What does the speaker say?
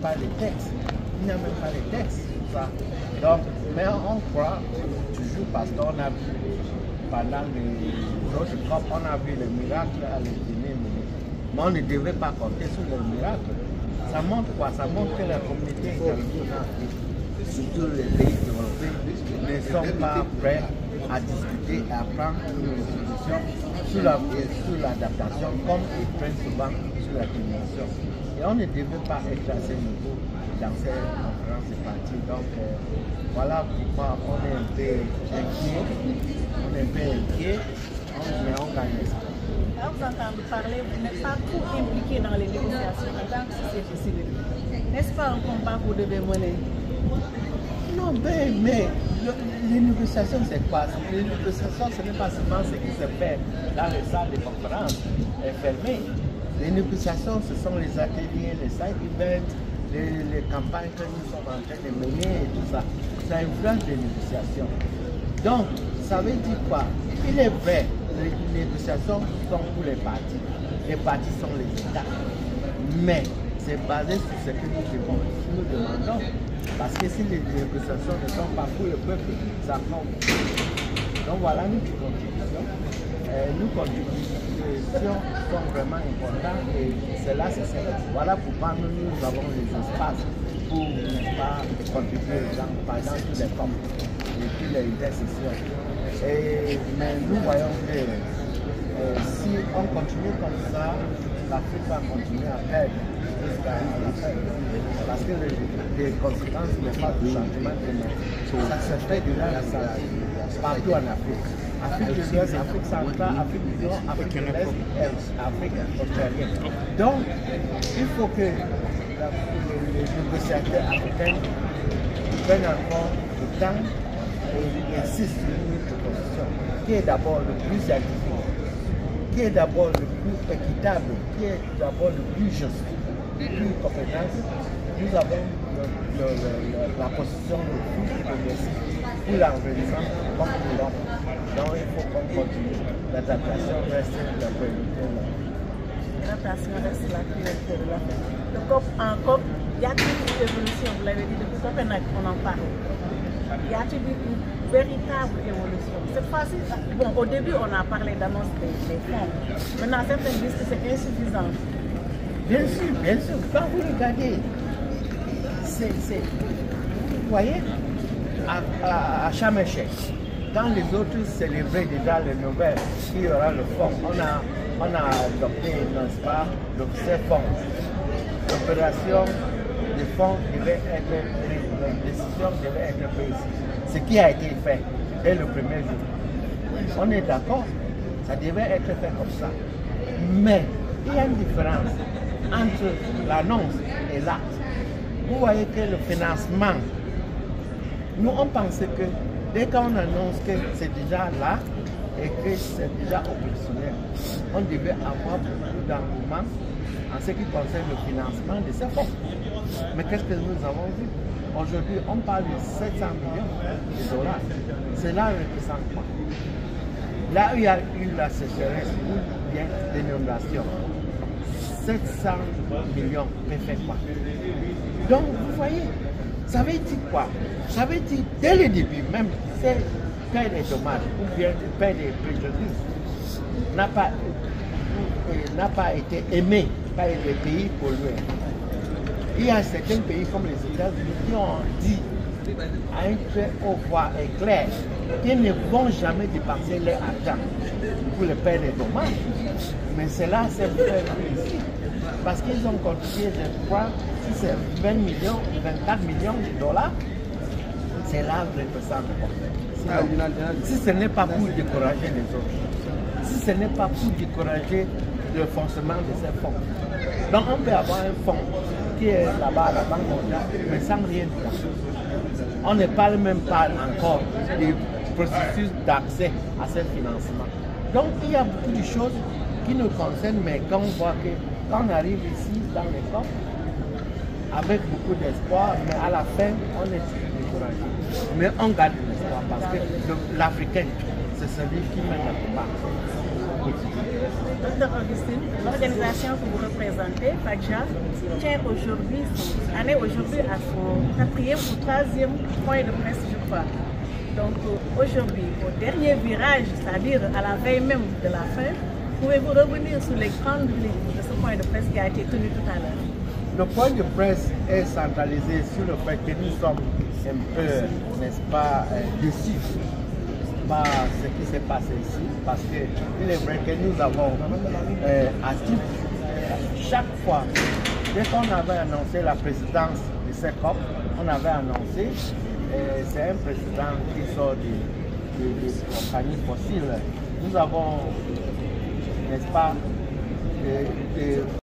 pas les textes. Il n'y a même pas les textes. Ça. Donc, mais on croit toujours parce qu'on a vu pendant les autres COP, on a vu les miracles à l'Éthiopie. Mais on ne devait pas compter sur les miracles. Ça montre quoi? Ça montre que la communauté internationale, surtout les pays développés, ne sont pas prêts à discuter et à prendre une résolution sur l'adaptation, comme ils prennent souvent sur la l'atténuation. Et on ne devait pas être à ce niveau dans ces conférences de partis. Donc voilà pourquoi on est un peu inquiet. Mais on gagne l'espoir. Là, vous entendez parler, vous n'êtes pas trop impliqué dans les négociations en tant que société civile. N'est-ce pas un combat que vous devez mener? Non, mais les négociations, c'est quoi? Les négociations, ce n'est pas seulement ce qui se fait dans les salles de conférence fermées. Les négociations, ce sont les ateliers, les side events, les campagnes que nous sommes en train de mener et tout ça. Ça influence les négociations. Donc, ça veut dire quoi? Il est vrai, les négociations sont pour les partis. Les partis sont les États. Mais c'est basé sur ce que nous demandons. Parce que si les négociations ne sont pas pour le peuple, ça compte. Donc voilà nos contributions. Nos contributions sont vraiment importantes et cela, voilà pourquoi nous avons les espaces pour contribuer pendant tous les camps et toutes les intercessions. Mais nous voyons que si on continue comme ça, l'Afrique va continuer à perdre. Parce que les conséquences ne pas du changement climatique. Ça se fait déjà partout en Afrique. Afrique de l'Ouest, Afrique centrale, Afrique du Nord, Afrique de l'Est, Afrique australienne. Donc, il faut que les négociateurs africains prennent encore le temps et insistent sur une proposition qui est d'abord le plus scientifique, qui est d'abord le plus équitable, qui est d'abord le plus juste, le plus compétent. Nous avons la position le plus progressive pour l'environnement comme pour l'homme. Donc il faut qu'on continue. L'adaptation reste la priorité. L'adaptation reste la priorité de l'Afrique. En COP, y a-t-il une évolution? Vous l'avez dit depuis Copenhague, on en parle. Y a-t-il une véritable évolution? Cette fois-ci, bon, au début, on a parlé d'annonce des fonds. Maintenant, certains disent que c'est insuffisant. Bien sûr. Quand vous regardez, vous voyez, à Sharm el-Sheikh, quand les autres célébraient déjà le Nobel, il y aura le fonds. On a adopté, n'est-ce pas, ces fonds. L'opération des fonds devait être prise, la décision devait être prise. Ce qui a été fait dès le premier jour. On est d'accord, ça devait être fait comme ça. Mais il y a une différence entre l'annonce et l'acte. Vous voyez que le financement, nous on pensait que dès qu'on annonce que c'est déjà là et que c'est déjà opérationnel, on devait avoir beaucoup d'engouement en ce qui concerne le financement de ces fonds. Mais qu'est-ce que nous avons vu? Aujourd'hui, on parle de 700 millions de dollars. Cela représente quoi? Là où il y a eu la sécheresse ou bien l'inondation, 700 millions fait quoi? Donc, vous voyez, ça veut dire quoi? Ça veut dire, dès le début, même, c'est payer des dommages ou bien payer des préjudices n'a pas été aimé par les pays pollués. Il y a certains pays comme les États-Unis qui ont dit à un très haut voix et clair qu'ils ne vont jamais dépenser leur argent pour le payer des dommages. Mais cela, c'est fait ici. Parce qu'ils ont contribué, je crois, si c'est 20 millions, 24 millions de dollars, c'est là que représente quoi. Si ce n'est pas pour décourager les autres, si ce n'est pas pour décourager le fonctionnement de ces fonds. Donc on peut avoir un fonds qui est là-bas à la Banque mondiale, mais sans rien dire. On ne parle même pas encore du processus d'accès à ce financement. Donc il y a beaucoup de choses qui nous concernent, mais quand on voit que quand on arrive ici dans les camps, avec beaucoup d'espoir, mais à la fin, on est découragé. Mais on garde l'espoir parce que l'Africain, c'est celui qui mène le combat. Docteur Augustine, l'organisation que vous représentez, FACJA, tient aujourd'hui à son 4e ou 3e point de presse, je crois. Donc aujourd'hui, au dernier virage, c'est-à-dire à la veille même de la fin, pouvez-vous revenir sur les grandes lignes de ce point de presse qui a été tenu tout à l'heure? Le point de presse est centralisé sur le fait que nous sommes un peu, n'est-ce pas, déçus par ce qui s'est passé ici, parce qu'il est vrai que nous avons chaque fois, dès qu'on avait annoncé la présidence de CECOP, on avait annoncé, c'est un président qui sort des compagnies fossiles. Nous avons, n'est-ce pas,